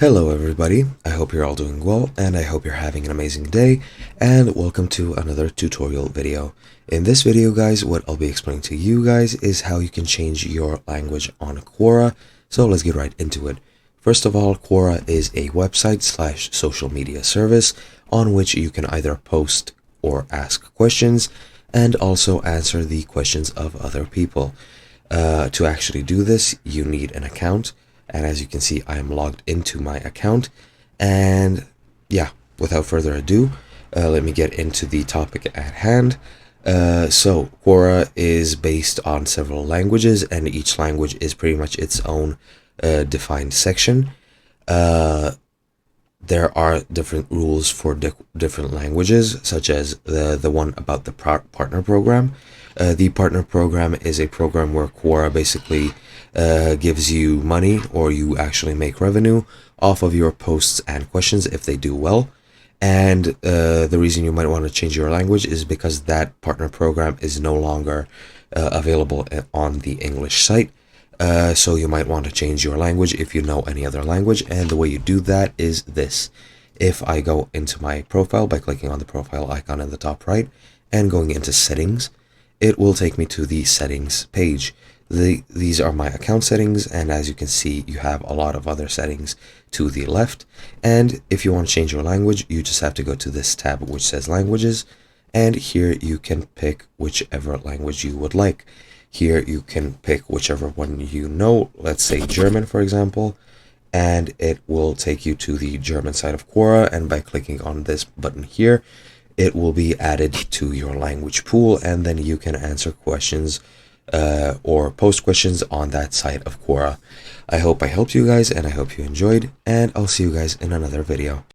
Hello everybody, I hope you're all doing well and I hope you're having an amazing day, and welcome to another tutorial video. In this video guys, what I'll be explaining to you guys is how you can change your language on Quora. So let's get right into it. First of all, Quora is a website / social media service on which you can either post or ask questions and also answer the questions of other people. To actually do this, you need an account. And as you can see, I am logged into my account. And yeah, without further ado, let me get into the topic at hand. So Quora is based on several languages, and each language is pretty much its own defined section. There are different rules for different languages, such as the one about the partner program. The partner program is a program where Quora basically gives you money, or you actually make revenue off of your posts and questions if they do well. And the reason you might want to change your language is because that partner program is no longer available on the English site. So you might want to change your language if you know any other language, and the way you do that is this. If I go into my profile by clicking on the profile icon in the top right and going into settings, it will take me to the settings page. These are my account settings, and as you can see, you have a lot of other settings to the left. And if you want to change your language, you just have to go to this tab which says languages, and here you can pick whichever language you would like. Here you can pick whichever one you know, let's say German for example, and it will take you to the German side of Quora, and by clicking on this button here, it will be added to your language pool, and then you can answer questions or post questions on that side of Quora. I hope I helped you guys, and I hope you enjoyed, and I'll see you guys in another video.